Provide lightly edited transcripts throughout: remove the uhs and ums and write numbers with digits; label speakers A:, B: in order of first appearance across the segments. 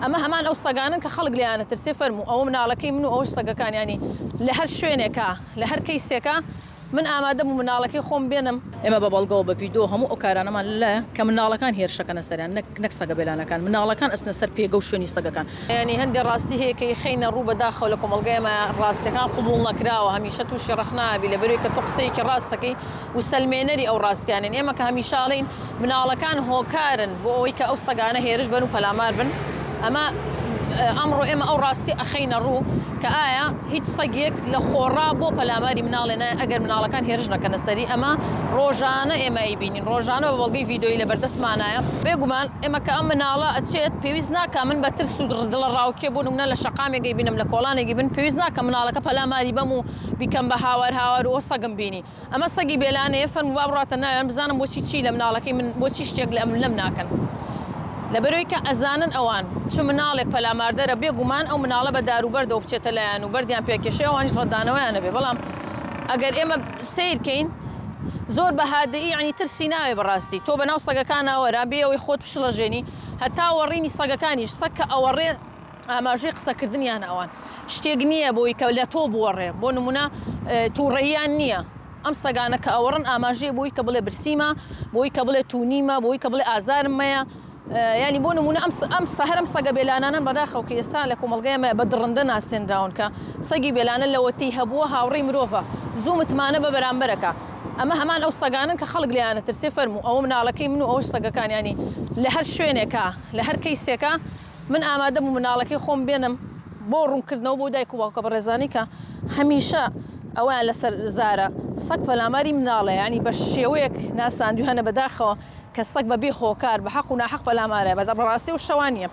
A: ئەمە هەمان ئەو سەگانن کە خەڵک لیانە ترسێ فەرموو ئەوە مناڵەکەی من و ئەوش سەگەکان ینی لە هەر شوێنێکە لە هەر کەیسێکە من ئامادە بوو مناڵەکەی خۆم بێنم. ئێمە بە بەڵگەوە بە ڤیدیۆ هەموو ئەو کارانەمان لە کە مناڵەکان هێرشەکەنە سەریان نەک سەگە بێلانەکان مناڵەکان ئەچنە سەر پێگە و شوێنی سەگەکان. ینی هەندێک ڕاستی هەیە کە خەینە ڕوو بەداخەوە لە کۆمەڵگەیەمە ڕاستیەکان قبوڵ نەکراوە هەمیشە تووشی ڕەخنابی لەبەرەوەی کە تۆ قسەیەکی ڕاستەکەی و سەلمێنەری ئەو ڕاستیانن. ئێمە کە هەمیشاڵین مناڵەکان هۆکارن بۆ ئەوەی کە ئەو سەگانە هێرش بن و پەلامار بن. ئەمە ئەمڕۆ ئێمە ئەو ڕاستی ئەخەینە ڕوو کە ئایا هیچ سەگێک لە خۆڕا بۆ پەلاماری مناڵێنە ئەگەر مناڵەکان هێرش نەکەنە سەری. ئەمە ڕۆژانە ئێمە ئەیبینین ڕۆژانە بە بەڵگەی ڤیدۆی لە بەردەستمانایە. بێگومان ئێمە کە ئەم مناڵە ئەچێت پێویست ناکە من بە ترس و دڵە ڕاوکێ بوون منە لە شەقامێکی بینم لە کۆڵانێکی بن پێویست ناکە مناڵەکە پەلاماری بەم و بیکەم بە هاوار و سەگم بینی. ئەمە سەگی بێلانەیە فەرموو با بڕاتە نایەن بزانم بۆچی چی لە مناڵەکەی من بۆچی شتێک لەم ناکەن. لەبەرەوەی کە ئەزانن ئەوان چ مناڵێک پەلاماردەرە بێگومان ئەو مناڵە بە داروبەردەوە بچێتە لایەن و بەردیان پێکێشێ ئەوانش ڕەدانەوەیانە بێ. بەڵام ئەگەر ئێمە سیرکەین زۆر بەهادەئی عنی ترسی ناوێ بەڕاستی تۆ بەناو سەگەکانەوەرا بێ ئەوەی خۆت پشڵەژێنی هەتا وەڕینی سەگەکانیش سەگ کە ئەوەڕێ ئاماژەی قسەکردنیان ئەوان شتێک نییە بۆی کە لە تۆ بوەڕێ بۆ نمونە تووڕێیان نییە. ئەم سەگانە کە ئەوەڕن ئاماژەیە بۆی کە بڵێ برسیمە بۆی کە بڵێ تونیمە بۆی کە بڵێ ئازارم مەیە. ینی بۆ نمونە ئەم سەهرم سەگە بێلانانە بەداخەو کە ئێستا لە کۆمەڵگەیەمە بە دڕندە ناسێنراون کە سەگی بێلانە لەوەتی هەبووە هاوڕێی مرۆڤە زوو متمانە بە بەرامبەرەکە. ئەمە هەمان ئەو سەگانن کە خەڵک لیانە ترسێ فەرموو ئەوە مناڵەکەی من و ئەوش سەگەکان ینی لە هەر شوێنێکە لە هەر کەیسێکە من ئامادە بوو مناڵەکەی خۆم بێنم بۆ ڕوونکردنەوە بۆ دایک و باوکە بەڕێزانی کە هەمیشە ئەویان لەسەر زارە سەگ پەلاماری مناڵە ینی بە شێوەیەک ناساندویانە بەداخەوە کە سەگ بەبێ خۆکار بە حەق و ناحەق پەلامارە بە بەڕاستی و شەوانیە.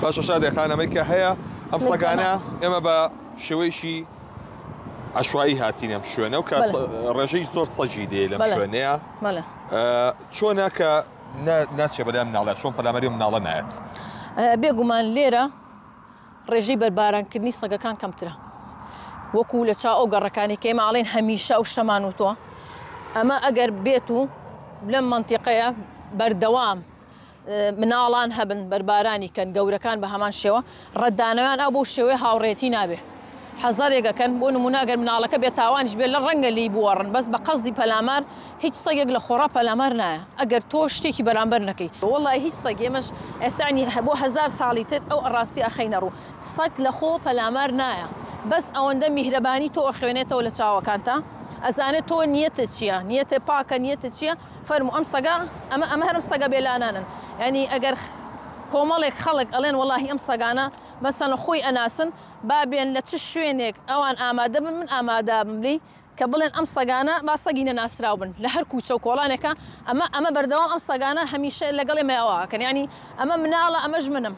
B: باشە شادێ خانەمەی کە هەیە ئەم سەگانە ئێمە بە شێوەیەکی عەشوایی هاتین ئەم شوێنە و کە ڕێژەی زۆر سەگی دێ لەم شوێنەیە چۆنە کە ناچێ بەلای مناڵە چۆن پەلاماری مناڵە نایەت؟
A: بێگومان لێرە ڕێژەی بەربارانکردنی سەگەکان کەمترە وەکو لە چاو ئەو گەڕەکانی کە ئێمە ئاڵێن هەمیشە ئەو شتەمان وتووە. ئەمە ئەگەر بێت و لەم منتیقەیە بەردەوام مناڵان هەبن بەربارانی کەن گەورەکان بە هەمان شێوە ڕەدانەوەیان ئەو بۆ شێوەیە هاوڕێتی نابێ حەزارێگەکەن بۆ نمونە ئەگەر مناڵەکە بێت تاوانش بێت لە ڕەنگە لی بوەڕن بەس بە قەزدی پەلامار هیچ سەگێک لە خۆڕا پەلامار نایە ئەگەر تۆ شتێکی بەرامبەر نەکەی. وەڵای هیچ سەگ ئێمەش ئێستانی بۆ 1000 ساڵی تر ئەو ڕاستی ئەخەینە ڕوو سەگ لە خۆ پەلامار نایە بەس ئەوەندە میهرەبانی تۆ ئەخوێنێتەوە لە چاوەکانتە ئەزانێت تۆ نیەتە چییە نیەتە پاکە نیەتە چییە فەرموو ئەم سەگا ئەمە هەرم سەگە بێلانانن. ینی ئەگەر کۆمەڵێک خەڵک ئەڵێن وەڵاهی ئەم سەگانە مەسەن خۆی ئەناسن بابێن لە چ شوێنێک ئەوان ئامادە بن من ئامادا بملی کە بڵێن ئەم سەگانە با سەگی نەناسراو بن لە هەر کوچە و کۆڵانێکە ئەمە بەردەوام ئەم سەگانە هەمیشە لەگەڵی مێوەکەن ینی ئەمە مناڵە ئەمەش منم.